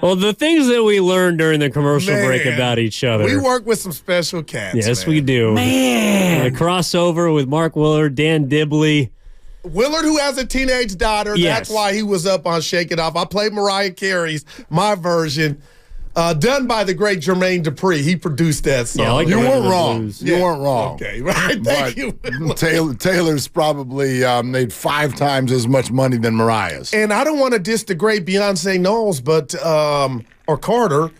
Well, the things that we learned during the commercial break about each other. We work with some special cats. Yes, man. we do. Man. The crossover with Mark Willard, Dan Dibley. Willard, who has a teenage daughter, Yes. that's why he was up on Shake It Off. I played Mariah Carey's, my version, done by the great Jermaine Dupri. He produced that song. Yeah, I like You the weren't River wrong. Blues. You weren't wrong. Okay, right. Thank you. Taylor's probably made 5 times as much money than Mariah's. And I don't want to diss the great Beyonce Knowles, but or Carter,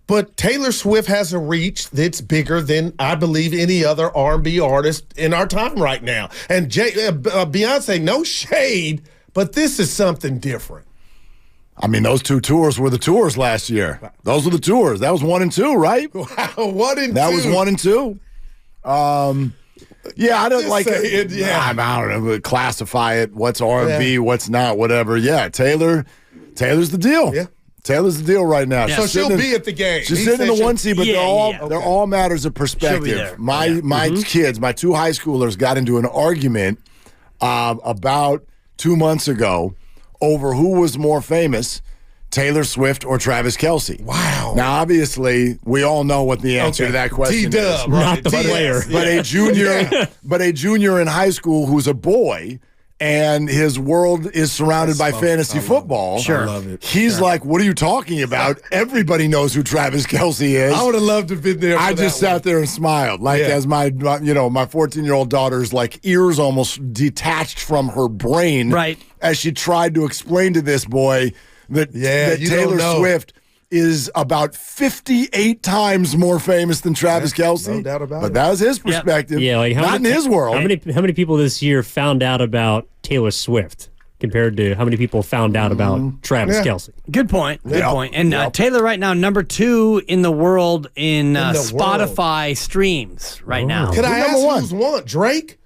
but Taylor Swift has a reach that's bigger than I believe any other R&B artist in our time right now. And Beyonce, no shade, but this is something different. I mean, those 2 tours were the tours last year. Those were the tours. That was 1 and 2, right? 1 and 2. That was 1 and 2. Yeah, I don't Just like say it. yeah. I don't know. Classify it. What's R&B? What's not? Whatever. Yeah, Taylor's the deal. Yeah. Taylor's the deal right now. Yeah. So She's she'll sitting be at the game. She's He sitting in said the she'll- 1 seed, but Yeah, they're all matters of perspective. there. My kids, my 2 high schoolers, got into an argument about 2 months ago over who was more famous, Taylor Swift or Travis Kelce. Wow. Now, obviously, we all know what the answer to that question is. T-Dub, Not right? the TS. player. But a junior in high school who's a boy and his world is surrounded by fantasy football. Sure. I love it. He's like, what are you talking about? Everybody knows who Travis Kelce is. I would have loved to have been there. I for just that sat there and smiled, like Yeah. as my 14-year-old daughter's like ears almost detached from her brain, Right. as she tried to explain to this boy that you don't Taylor know. Swift is about 58 times more famous than Travis Kelce. no doubt about but it. that was his perspective. Yeah, like not in his world. How many people this year found out about Taylor Swift compared to how many people found out about Travis Kelce? Good point. Good Yep. point. And Yep. Taylor right now, number 2 in the world in the Spotify streams right now. Could I Who's ask number one? who's one? Drake?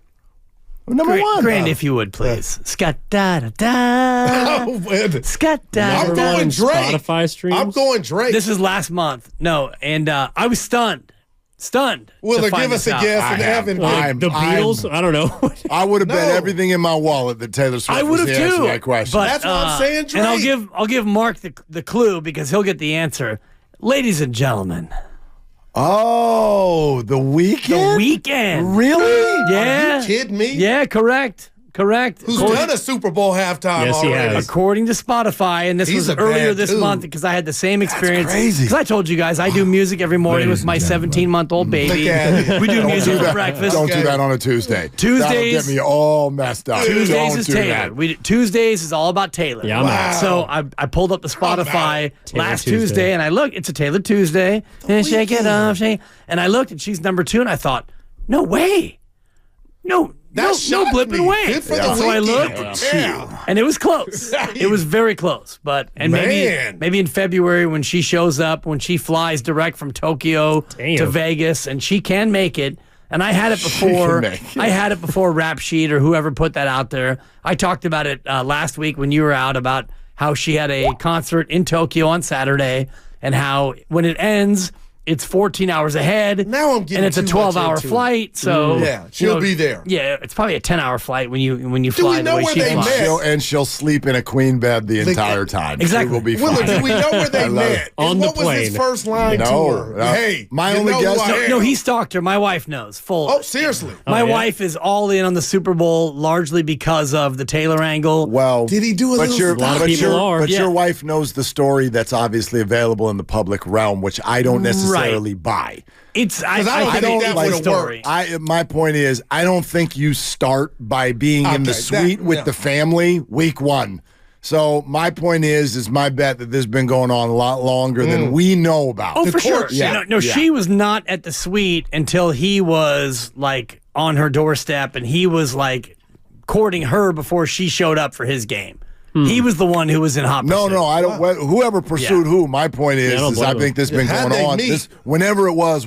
Number one. Grand, if you would, please. Scat da da da. Oh, man. Scat da I'm da going da. Drake. Spotify streams? I'm going Drake. This is last month. No, and I was stunned. Stunned. Willard, to find give us this a out. guess, I and have. Evan. I'm- The Beatles? I don't know. I would have bet No. everything in my wallet that Taylor Swift I was would the have answer too. to that question. But, That's why I'm saying And Drake. I'll give Mark the clue because he'll get the answer. Ladies and gentlemen, Oh, The Weeknd? Weekend. Really? Yeah. Are you kidding me? Yeah, correct. Who's done a Super Bowl halftime Yes, he already? has. According to Spotify, and this He's was a earlier bad this dude. month because I had the same experience. crazy. Because I told you guys I do music every morning Ladies with my and gentlemen. 17-month-old baby. Look at it. We do music do for that. breakfast. Don't do that on a Tuesday. Tuesdays- That'll get me all messed up. Tuesdays Don't is do Taylor. that. Tuesdays is all about Taylor. Yeah, I'm out. So I pulled up the Spotify Taylor last Tuesday. Tuesday, and I looked. It's a Taylor Tuesday. And shake it off, shake. And I looked, and she's number 2, and I thought, no way, no shocked blipping me. way. Good for And the so I Weeknd. looked, Yeah. and it was close. It was very close. But and Man. maybe in February when she shows up, when she flies direct from Tokyo Damn. to Vegas, and she can make it. And I had it before. make it. I had it before Rap Sheet or whoever put that out there. I talked about it last week when you were out about how she had a concert in Tokyo on Saturday, and how when it ends, it's 14 hours ahead. Now I'm getting and it's a too much 12-hour into it. flight. So Yeah, she'll be there. Yeah, it's probably a 10-hour flight when you Do fly we the know way where she they flies. met? She'll sleep in a queen bed the entire time. Exactly. It will be Willard, fine. do we know where I they love met? it. On And the what was his plane. first line No, to her? no. Hey, My you only know who guess- I am. No, he stalked her. My wife knows. Full. Oh, seriously? My yeah? wife is all in on the Super Bowl largely because of the Taylor angle. Well, Did he do a little your, stuff? A lot of but people your, are. But Yeah. your wife knows the story that's obviously available in the public realm, which I don't necessarily buy. It's I, 'Cause I don't think think it's that a would've story. My point is, I don't think you start by being in the Okay, suite that- with yeah. the family week 1. So my point is my bet that this has been going on a lot longer than we know about. Oh, for sure. course, yeah. No, Yeah. she was not at the suite until he was like on her doorstep, and he was like courting her before she showed up for his game. He was the one who was in hot No, pursuit. no, I don't. Whoever pursued who, my point is, I don't is blame I think this has been How'd going they on. meet? This, whenever it was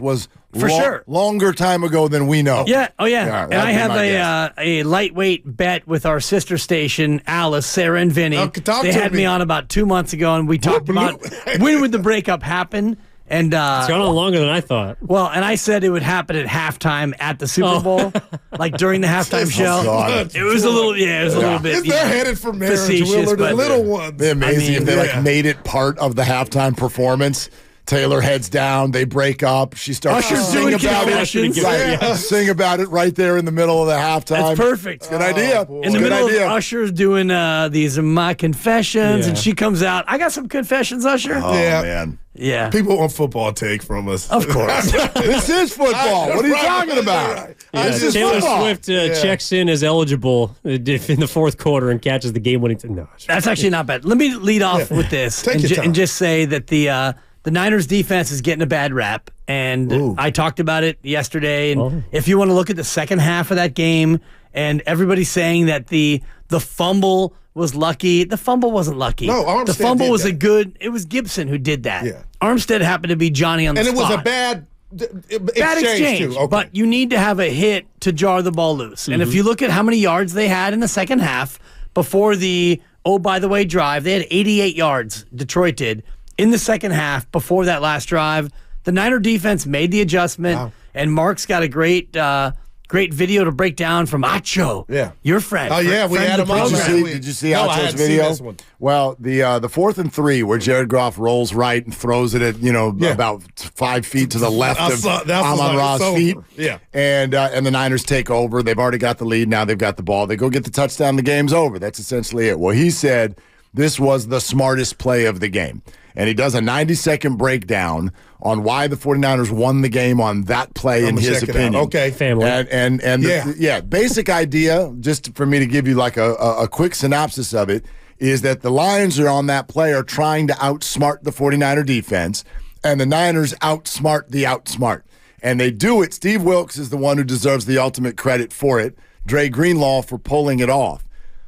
For sure. longer time ago than we know. Yeah, oh yeah. Yeah, And that'd I be have my guess. a lightweight bet with our sister station, Alice, Sarah, and Vinny. Okay, talk They to had me. me on about 2 months ago, and we talked about when would the breakup happen. And It's gone on longer than I thought. well, and I said it would happen at halftime at the Super Bowl, like during the halftime show. God. It was a little, it was a little bit. They're headed for marriage, facetious, Willard, but- and little ones. It'd be amazing if they made it part of the halftime performance. Taylor heads down, they break up. She starts to Usher's sing doing about confessions. it. Right, Yeah. sing about it right there in the middle of the halftime. That's perfect. Good idea. boy. In the Good middle idea. of Usher's doing these are my confessions, Yeah. and she comes out. I got some confessions, Usher. Oh, Yeah. man. Yeah, People want football take from us. of course. This is football. What are you talking about? Yeah, This is Taylor football. Swift checks in as eligible if in the fourth quarter and catches the game-winning. No, That's actually not bad. Let me lead off with this Take your time. and just say that the Niners defense is getting a bad rap. And I talked about it yesterday. And if you want to look at the second half of that game, and everybody's saying that the fumble was lucky. The fumble wasn't lucky. No, Armstead the fumble did was that. it was Gibson who did that. Yeah. Armstead happened to be Johnny on the And it was spot. a bad Bad exchange, too. Okay. but you need to have a hit to jar the ball loose. And if you look at how many yards they had in the second half before the, oh, by the way, drive, they had 88 yards, Detroit did, in the second half before that last drive. The Niner defense made the adjustment, and Mark's got a great video to break down from Acho, your friend. Oh, yeah, we friend had of the him on. program. Did you see No, I Alto's hadn't seen video? this one. Well, the 4th and 3 where Jared Goff rolls right and throws it at about 5 feet to the left I of saw- that was Amon like, Ra's it's over. feet. Yeah. And the Niners take over. They've already got the lead. Now they've got the ball. They go get the touchdown. The game's over. That's essentially it. Well, he said this was the smartest play of the game. And he does a 90-second breakdown on why the 49ers won the game on that play, in his check it out. opinion. Okay. family. And basic idea, just for me to give you like a quick synopsis of it, is that the Lions are on that play are trying to outsmart the 49er defense, and the Niners outsmart the outsmart. And they do it. Steve Wilkes is the one who deserves the ultimate credit for it. Dre Greenlaw for pulling it off.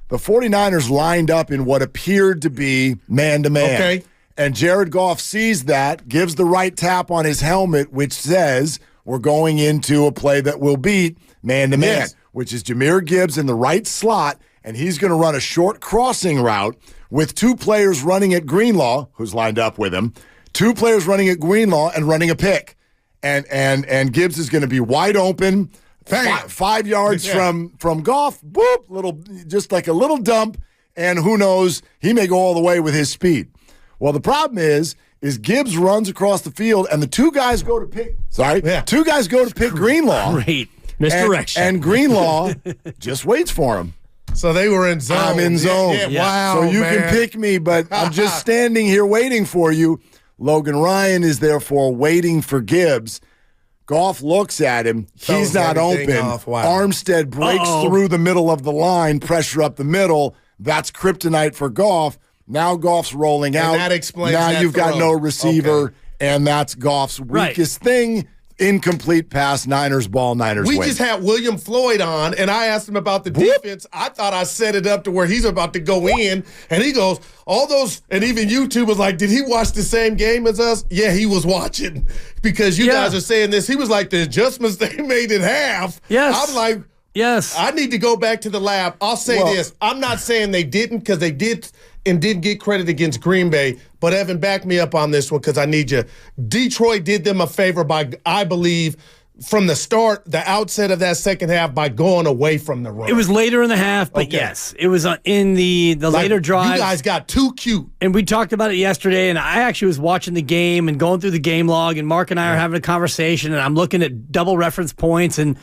The 49ers lined up in what appeared to be man-to-man. Okay. And Jared Goff sees that, gives the right tap on his helmet, which says we're going into a play that will beat man-to-man, Yes. which is Jahmyr Gibbs in the right slot, and he's going to run a short crossing route with 2 players running at Greenlaw, who's lined up with him, 2 players running at Greenlaw and running a pick. And Gibbs is going to be wide open, 5 yards from Goff, boop, just like a little dump, and who knows, he may go all the way with his speed. Well, the problem is Gibbs runs across the field, and the 2 guys go to pick. Two guys go to pick Greenlaw. Great. Misdirection. And Greenlaw just waits for him. So they were in zone. I'm in zone. Yeah. Wow. So you man. can pick me, but I'm just standing here waiting for you. Logan Ryan is therefore waiting for Gibbs. Goff looks at him. He's Throws not everything open. off. Wow. Armstead breaks through the middle of the line, pressure up the middle. That's kryptonite for Goff. Now Goff's rolling out. that explains now that you've got throw. no receiver, Okay. and that's Goff's Right. weakest thing. Incomplete pass, Niners ball, Niners We win. just had William Floyd on, and I asked him about the defense. I thought I set it up to where he's about to go in, and he goes, all those, and even YouTube was like, did he watch the same game as us? Yeah, he was watching, because you guys are saying this. He was like, the adjustments they made in half. Yes. I'm like, Yes. I need to go back to the lab. I'll say this. I'm not saying they didn't, because they did and didn't get credit against Green Bay. But, Evan, back me up on this one, because I need you. Detroit did them a favor by, I believe, from the start, the outset of that second half, by going away from the run. It was later in the half, but Okay. yes, it was in the later drive. You guys got too cute. And we talked about it yesterday, and I actually was watching the game and going through the game log, and Mark and I are having a conversation, and I'm looking at double reference points, and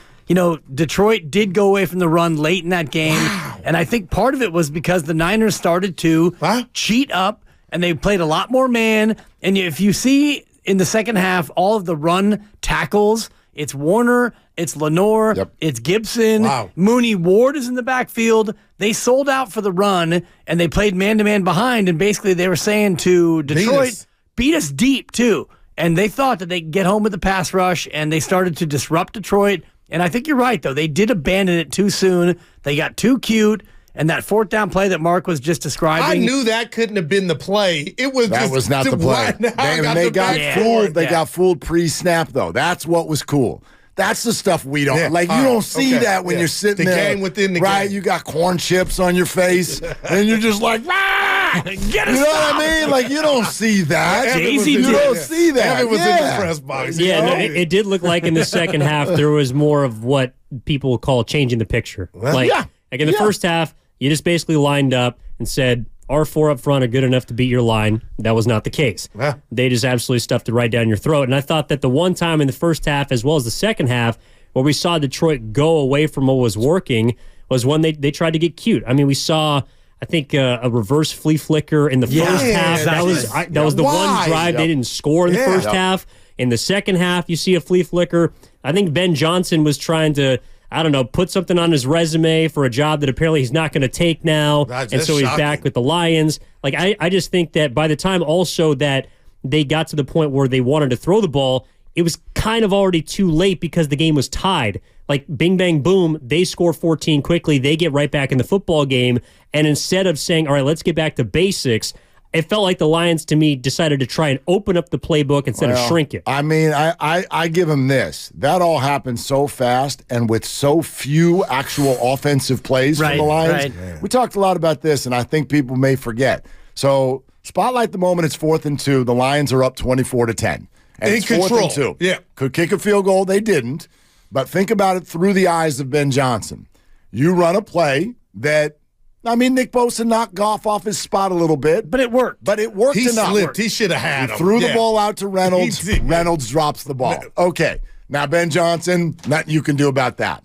Detroit did go away from the run late in that game, and I think part of it was because the Niners started to cheat up, and they played a lot more man, and if you see in the second half, all of the run tackles, it's Warner, it's Lenore, it's Gibson, Mooney Ward is in the backfield. They sold out for the run, and they played man-to-man behind, and basically they were saying to Detroit, beat us deep too. And they thought that they could get home with the pass rush, and they started to disrupt Detroit. And I think you're right, though. They did abandon it too soon. They got too cute. And that 4th down play that Mark was just describing. I knew that couldn't have been the play. It was That was not the play. They got fooled. They got fooled pre-snap, though. That's what was cool. That's the stuff we don't like. You don't see that when you're sitting there. The game within the right? game. You got corn chips on your face, and you're just like, ah! Get us You know what I mean? Like, you don't see that. Evan was Jay-Z in- You don't yeah. see that. Evan was in Yeah. the press box. Yeah, no, it did look like in the second half there was more of what people call changing the picture. Like in the first half, you just basically lined up and said, our four up front are good enough to beat your line. That was not the case. Yeah. They just absolutely stuffed it right down your throat. And I thought that the one time in the first half as well as the second half where we saw Detroit go away from what was working was when they tried to get cute. I mean, we saw, I think, a reverse flea flicker in the first half. exactly. That was the Why? one drive they didn't score in the first half. In the second half, you see a flea flicker. I think Ben Johnson was trying to, I don't know, put something on his resume for a job that apparently he's not going to take now. That's and so he's shocking. back with the Lions. Like, I just think that by the time also that they got to the point where they wanted to throw the ball, it was kind of already too late because the game was tied. Like, bing, bang, boom, they score 14 quickly. They get right back in the football game. And instead of saying, all right, let's get back to basics, it felt like the Lions, to me, decided to try and open up the playbook instead of shrink it. I mean, I give them this. That all happened so fast and with so few actual offensive plays from the Lions. Right. We talked a lot about this, and I think people may forget. So, spotlight the moment. It's 4th and 2. The Lions are up 24-10. And In it's 4th control. and 2. Yeah. Could kick a field goal. They didn't. But think about it through the eyes of Ben Johnson. You run a play that, I mean, Nick Bosa knocked Goff off his spot a little bit. But it worked. But it worked He enough. slipped. He should have had him. Threw the Yeah. ball out to Reynolds. He did. Reynolds drops the ball. Okay. Now, Ben Johnson, nothing you can do about that.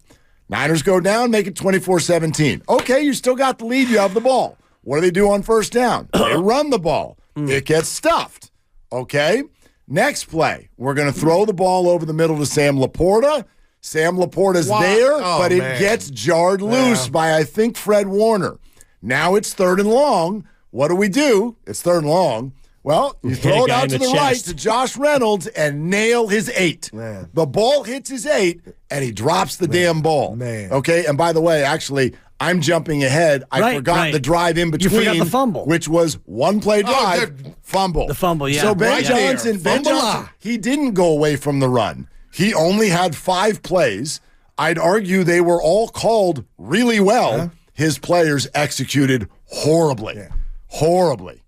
Niners go down, make it 24-17. Okay, you still got the lead. You have the ball. What do they do on first down? They run the ball. It gets stuffed. Okay? Next play, we're going to throw the ball over the middle to Sam Laporta. Sam Laporta's there, but it gets jarred loose by, I think, Fred Warner. Now it's 3rd and long. What do? It's 3rd and long. Well, you throw it out to the right to Josh Reynolds and nail his 8. Man. The ball hits his 8, and he drops the damn ball. Man. Okay, and by the way, actually, I'm jumping ahead. I forgot the drive in between. You forgot the fumble. Which was one play drive, fumble. The fumble, yeah. So Ben Right there. Johnson, Fumble-a. he didn't go away from the run. He only had 5 plays. I'd argue they were all called really well. His players executed horribly. Horribly.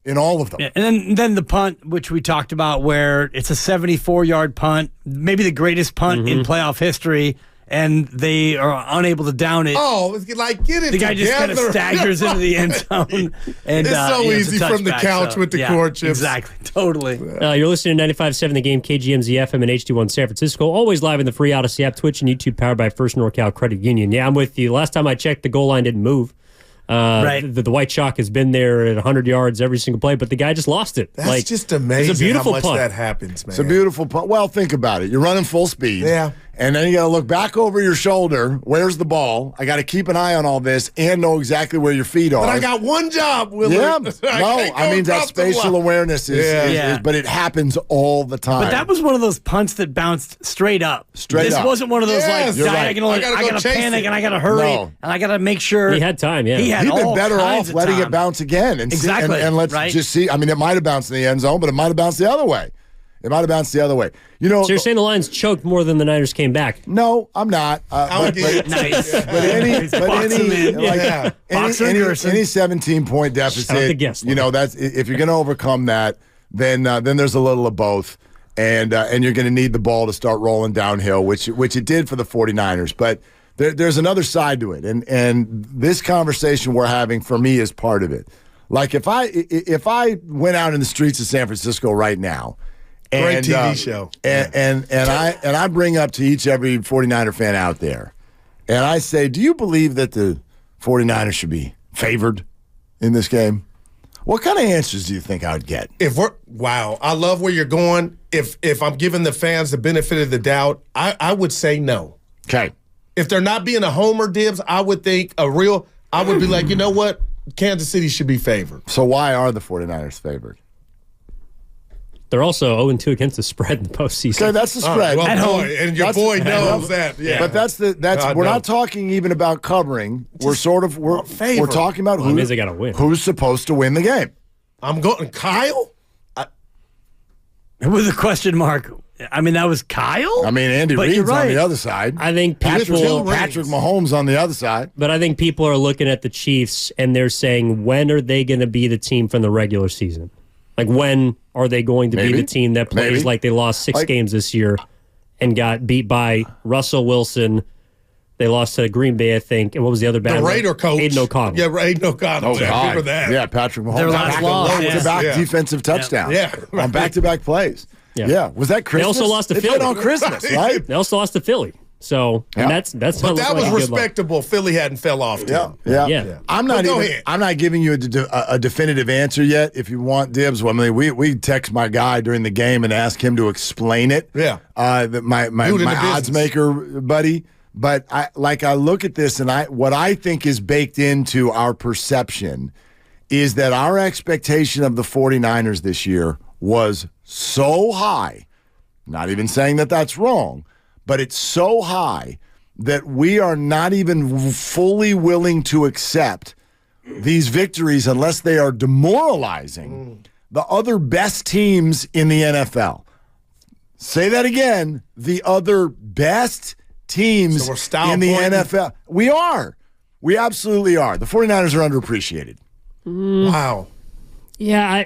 In all of them. Yeah, and then the punt, which we talked about, where it's a 74-yard punt, maybe the greatest punt in playoff history, and they are unable to down it. Oh, it's like, get it The guy just kind of together. staggers into the end zone. And, It's so a easy from the touchback, couch with the corn chips. Exactly. Totally. You're listening to 95.7 The Game, KGMZ FM and HD1 San Francisco. Always live in the free Odyssey app, Twitch, and YouTube, powered by First NorCal Credit Union. Yeah, I'm with you. Last time I checked, the goal line didn't move. Right. The white chalk has been there at 100 yards every single play, but the guy just lost it. That's just amazing It's a beautiful how much punt. that happens, man. It's a beautiful punt. Well, think about it. You're running full speed. Yeah. And then you got to look back over your shoulder. Where's the ball? I got to keep an eye on all this and know exactly where your feet are. But I got one job, Willard. Yeah. can't No, I go mean, that across the spatial line. awareness is, but it happens all the time. But that was one of those punts that bounced straight up. Straight this up. wasn't one of those Yes. like You're right. diagonal. I gotta go gotta chase panic it. and I gotta hurry No. and I gotta make sure He had time, yeah. He had He'd been all better kinds off of letting time. it bounce again. And Exactly, See, and let's right? just see. I mean, it might have bounced in the end zone, but it might have bounced the other way. It might have bounced the other way. You know, So you're saying the Lions choked more than the Niners came back? no, I'm not. But Nice. any, Box him in. like, Box him, Gerson. any 17-point Shout out to deficit, Gessler. you know, that's if you're going to overcome that, then there's a little of both, and you're going to need the ball to start rolling downhill, which it did for the 49ers. But there's another side to it, and this conversation we're having for me is part of it. Like if I went out in the streets of San Francisco right now. Great TV show. And I bring up to every 49er fan out there, and I say, do you believe that the 49ers should be favored in this game? What kind of answers do you think I would get? Wow, I love where you're going. If I'm giving the fans the benefit of the doubt, I would say no. Okay. If they're not being a homer, Dibs, I would think I would be like, you know what? Kansas City should be favored. So why are the 49ers favored? They're also 0-2 against the spread in the postseason. Okay, that's the spread. Well, At home. and your That's- boy at knows home. that. Yeah. But we're no. not talking even about covering. We're favored. talking about Well, it means they gotta win. who's supposed to win the game. I'm going Kyle. With a question mark. I mean, that was Kyle. I mean, Andy But you're Reid's on right. the other side. I think Patrick Mahomes on the other side. But I think people are looking at the Chiefs and they're saying, when are they going to be the team from the regular season? Like, when are they going to be the team that plays like they lost 6 games this year and got beat by Russell Wilson? They lost to Green Bay, I think. And what was the other bad The one? Raider coach. Aiden O'Connell. Yeah, Aiden O'Connell. Oh, Yeah, God. remember that. Yeah, Patrick Mahomes. Their last loss, Back-to-back yeah. defensive touchdowns. Yeah. On back-to-back plays. Yeah. Was that Christmas? also lost to They Philly. played on Christmas, right? They also lost to Philly. So and that's But not that looking was like a good look. respectable. Philly hadn't fell off. Yeah. Yeah. I'm But not go even. ahead. I'm not giving you a definitive answer yet. If you want Dibs, well, I mean, we text my guy during the game and ask him to explain it. Yeah. My Dude in the odds business. maker buddy. But I look at this and what I think is baked into our perception is that our expectation of the 49ers this year was so high. Not even saying that that's wrong, but it's so high that we are not even fully willing to accept these victories unless they are demoralizing the other best teams in the NFL. Say that again. The other best teams So we're style in the pointing? NFL. We are. We absolutely are. The 49ers are underappreciated. Wow. Yeah,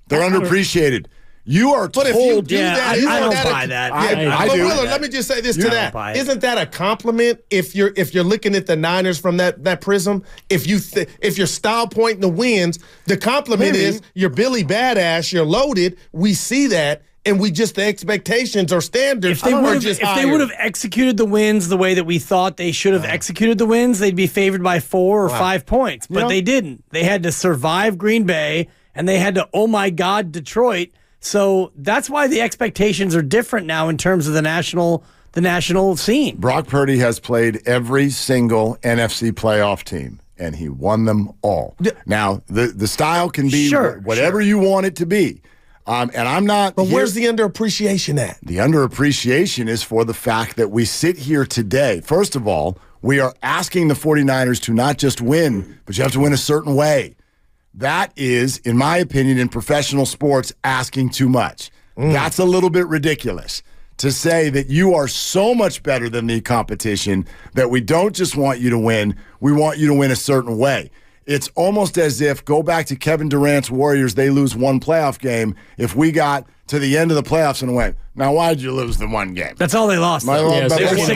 They're underappreciated. You are But told. if you do Yeah, that, I isn't don't that buy that. I but do. Willard, let me just say this to don't that. buy it. Isn't that a compliment if you're looking at the Niners from that prism? If you're style pointing the wins, the compliment Maybe. is you're Billy Badass, you're loaded. We see that, and the expectations or standards If they are just would higher. have executed the wins the way that we thought they should have executed the wins, they'd be favored by 4 or 5 points. But they didn't. They had to survive Green Bay, and they had to, oh my God, Detroit. So that's why the expectations are different now in terms of the national scene. Brock Purdy has played every single NFC playoff team, and he won them all. Now, the style can be whatever you want it to be. And I'm not. But where's the underappreciation at? The underappreciation is for the fact that we sit here today. First of all, we are asking the 49ers to not just win, but you have to win a certain way. That is, in my opinion, in professional sports, asking too much. That's a little bit ridiculous to say that you are so much better than the competition that we don't just want you to win, we want you to win a certain way. It's almost as if, go back to Kevin Durant's Warriors, they lose one playoff game. If we got to the end of the playoffs and went, now why'd you lose the one game? That's all they lost. though. Yeah, They were they were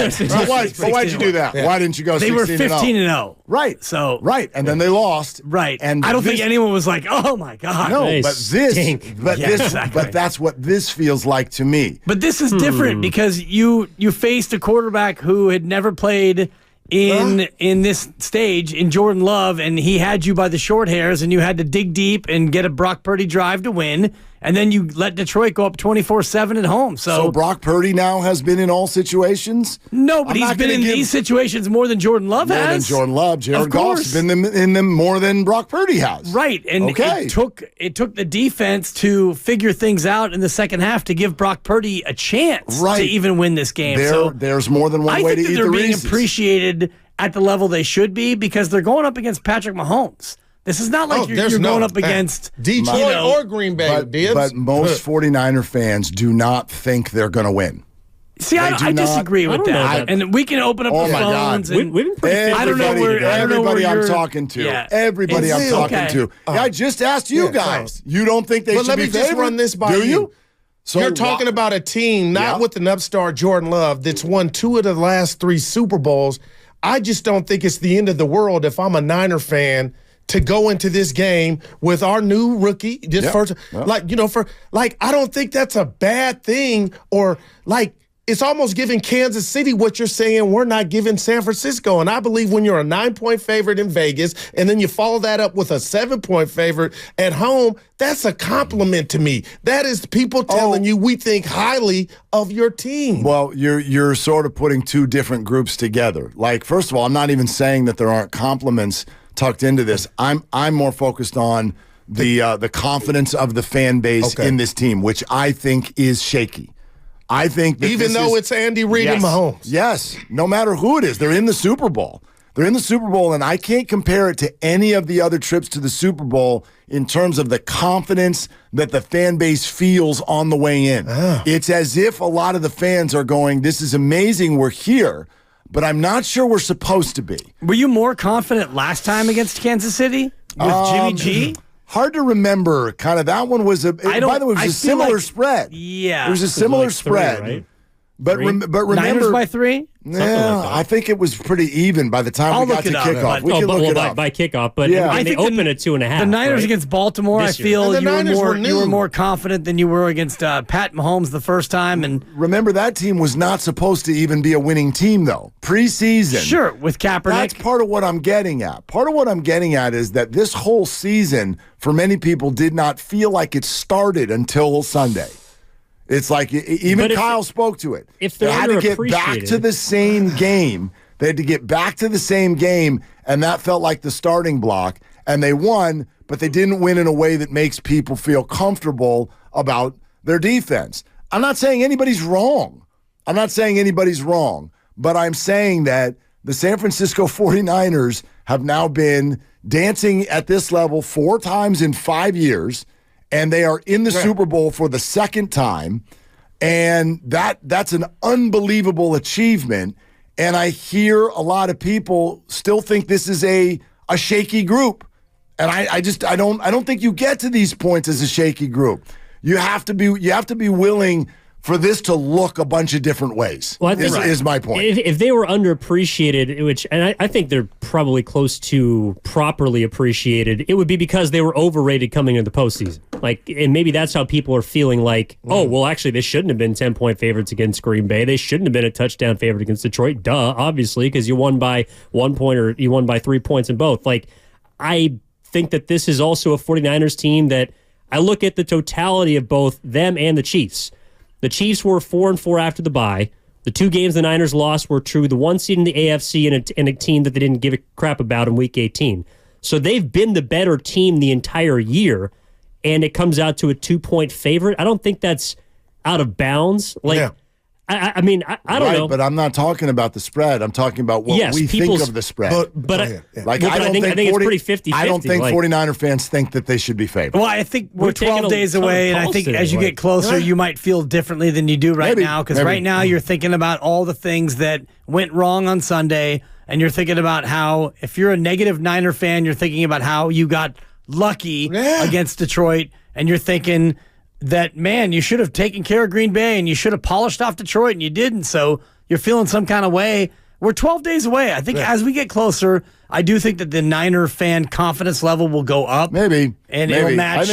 16. Right. But why'd you do that? Why didn't you go 16-0? They were 15-0. Right. So Right. And then they lost. Right. And I don't think this- anyone was like, oh my God. No, They but stink. Exactly. but that's what this feels like to me. But this is different because you faced a quarterback who had never played in this stage in Jordan Love, and he had you by the short hairs, and you had to dig deep and get a Brock Purdy drive to win, and then you let Detroit go up 24-7 at home. So Brock Purdy now has been in all situations? No, but I'm he's not been gonna in give- these situations more than Jordan Love More has. than Jordan Love. Jared Of Goff's course. been in them more than Brock Purdy has. Right, and Okay. it took the defense to figure things out in the second half to give Brock Purdy a chance Right. to even win this game. There's more than one I way think to that eat they're the being Reese's. appreciated at the level they should be because they're going up against Patrick Mahomes. This is not like you're going up against Detroit or Green Bay. But most 49er fans do not think they're going to win. See, I do not- disagree with I don't know that. that. And we can open up Oh the my God. phones. And We've been pretty I don't know Everybody where- I don't know where everybody I'm you're- talking to. Yeah. Everybody I'm It's- talking okay. to. I just asked you guys. You don't think they But should let be me just favored? run this by Do you. you? So You're talking about a team, not with an upstart Jordan Love, that's won 2 of the last 3 Super Bowls. I just don't think it's the end of the world if I'm a Niner fan to go into this game with our new rookie. I don't think that's a bad thing, or it's almost giving Kansas City what you're saying we're not giving San Francisco. And I believe when you're a 9-point favorite in Vegas and then you follow that up with a 7-point favorite at home, that's a compliment to me. That is people telling you we think highly of your team. Well, you're sort of putting two different groups together. Like, first of all, I'm not even saying that there aren't compliments tucked into this. I'm more focused on the confidence of the fan base in this team, which I think is shaky. I think that even though it's Andy Reid and Mahomes. Yes, no matter who it is, they're in the Super Bowl. They're in the Super Bowl, and I can't compare it to any of the other trips to the Super Bowl in terms of the confidence that the fan base feels on the way in. It's as if a lot of the fans are going, this is amazing, we're here, but I'm not sure we're supposed to be. Were you more confident last time against Kansas City with Jimmy G? Hard to remember. Kind of that one was by the way, it was a similar spread. Yeah. It was a similar spread. 3, right? But remember, Niners by 3? Yeah, like I think it was pretty even by the time we got to kickoff. We can look it up. By kickoff, but I they think opened at 2.5. The Niners against Baltimore, This I year. feel And you were more confident than you were against Pat Mahomes the first time. And remember, that team was not supposed to even be a winning team, though. Preseason. Sure, with Kaepernick. That's part of what I'm getting at. Part of what I'm getting at is that this whole season, for many people, did not feel like it started until Sunday. It's like even Kyle spoke to it. If they they're had to get back underappreciated- to the same game, they had to get back to the same game, and that felt like the starting block. And they won, but they didn't win in a way that makes people feel comfortable about their defense. I'm not saying anybody's wrong. But I'm saying that the San Francisco 49ers have now been dancing at this level 4 times in 5 years, and they are in the Super Bowl for the second time, and that's an unbelievable achievement. And I hear a lot of people still think this is a shaky group, and I don't think you get to these points as a shaky group. You have to be willing for this to look a bunch of different ways. Well, I think is my point. If they were underappreciated, I think they're probably close to properly appreciated, it would be because they were overrated coming into the postseason. And maybe that's how people are feeling like, oh, well, actually, they shouldn't have been 10-point favorites against Green Bay. They shouldn't have been a touchdown favorite against Detroit. Duh, obviously, because you won by 1 point or you won by 3 points in both. I think that this is also a 49ers team that I look at the totality of both them and the Chiefs. The Chiefs were 4-4 after the bye. The 2 games the Niners lost were true. The 1 seed in the AFC and a team that they didn't give a crap about in Week 18. So they've been the better team the entire year, and it comes out to a 2-point favorite. I don't think that's out of bounds. I mean, I don't know. But I'm not talking about the spread. I'm talking about what we think of the spread. I think it's pretty 50-50. I don't think 49er fans think that they should be favored. Well, I think we're 12 days away, and I think as you get closer, you might feel differently than you do right now, because right now you're thinking about all the things that went wrong on Sunday, and you're thinking about how, if you're a negative Niner fan, you're thinking about how you got lucky against Detroit, and you're thinking that, man, you should have taken care of Green Bay and you should have polished off Detroit, and you didn't. So you're feeling some kind of way. We're 12 days away. I think as we get closer, I do think that the Niner fan confidence level will go up. Maybe. And it'll match,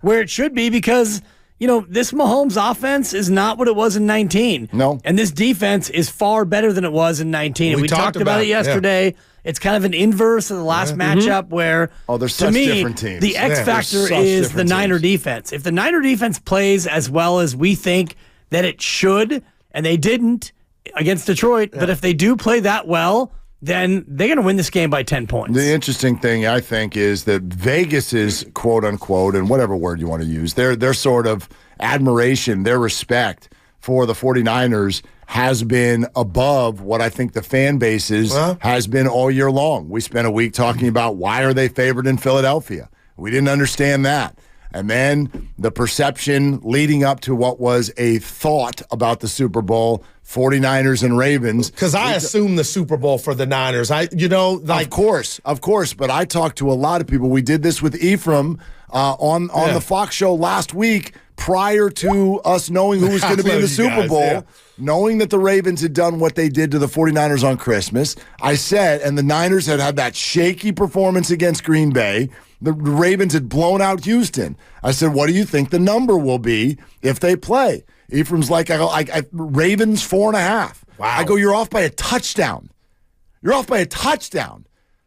where it should be, because, this Mahomes offense is not what it was in 19. No. And this defense is far better than it was in 19. And we talked about it yesterday. Yeah. It's kind of an inverse of the last matchup where, they're such different teams. The X factor is the Niner defense. If the Niner defense plays as well as we think that it should, and they didn't against Detroit, but if they do play that well, then they're going to win this game by 10 points. The interesting thing, I think, is that Vegas's quote-unquote, and whatever word you want to use, their sort of admiration, their respect for the 49ers has been above what I think the fan bases has been all year long. We spent a week talking about why are they favored in Philadelphia. We didn't understand that. And then the perception leading up to what was a thought about the Super Bowl, 49ers and Ravens. Because I assume the Super Bowl for the Niners. Of course. But I talked to a lot of people. We did this with Ephraim on the Fox show last week, prior to us knowing who was going to be in the Super Bowl, knowing that the Ravens had done what they did to the 49ers on Christmas. I said, and the Niners had that shaky performance against Green Bay. The Ravens had blown out Houston. I said, what do you think the number will be if they play? Ephraim's like, Ravens 4.5. Wow. I go, you're off by a touchdown.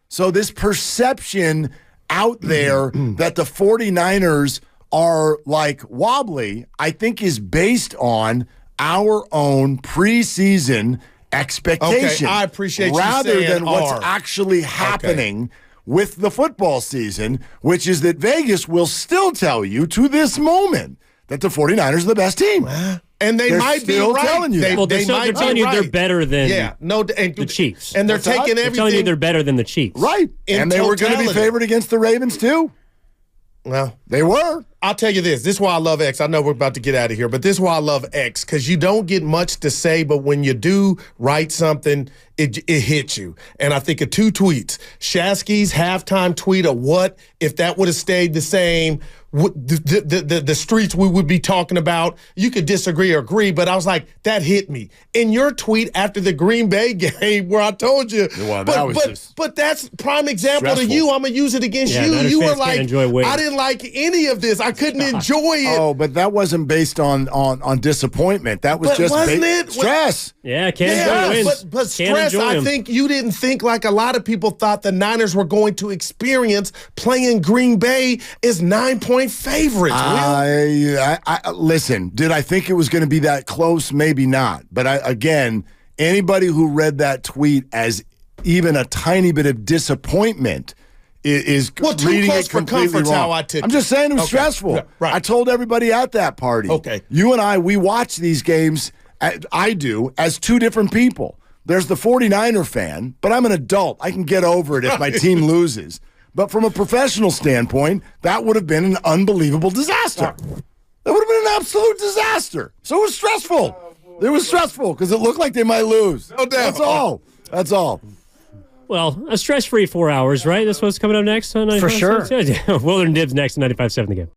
So this perception out there that the 49ers are wobbly, I think is based on our own preseason expectations. Okay, I appreciate you rather saying than what's actually happening with the football season, which is that Vegas will still tell you to this moment that the 49ers are the best team. And they They're might be still right. telling you that. Well, they're might be telling you they're right. better than the Chiefs. And they're What's that? taking They're everything. telling you they're better than the Chiefs. Right. In And they were going to be totality. favored against the Ravens, too. Well, They were. I'll tell you this. This is why I love X. I know we're about to get out of here, but this is why I love X, because you don't get much to say, but when you do write something, it hits you. And I think of 2 tweets. Shasky's halftime tweet of what if that would have stayed the same, the streets we would be talking about. You could disagree or agree, but I was like, that hit me. In your tweet after the Green Bay game where I told you, Well, that was just but that's prime example stressful. to you. I'm going to use it against Yeah, you. Niners You were fans can't like, enjoy wins. I didn't like any of this. I couldn't enjoy it. Oh, but that wasn't based on disappointment. That was But just wasn't it? stress. Yeah, can't enjoy wins. but Can't stress, enjoy I 'em. think you didn't think like a lot of people thought the Niners were going to experience playing Green Bay as 9-point favorites. I listen. Did I think it was going to be that close? Maybe not. But again, anybody who read that tweet as even a tiny bit of disappointment is Well, too reading close it for completely comfort's wrong. how I took I'm it. just saying it was Okay. stressful. Yeah, right. I told everybody at that party. Okay. You and I, we watch these games. I do as 2 different people. There's the 49er fan, but I'm an adult. I can get over it if my team loses. But from a professional standpoint, that would have been an unbelievable disaster. That would have been an absolute disaster. So it was stressful. It was stressful because it looked like they might lose. No doubt. That's all. That's all. Well, a stress-free 4 hours, right? That's what's coming up next on 95.7? For sure. Willard and Dibs next on 95.7 The Game.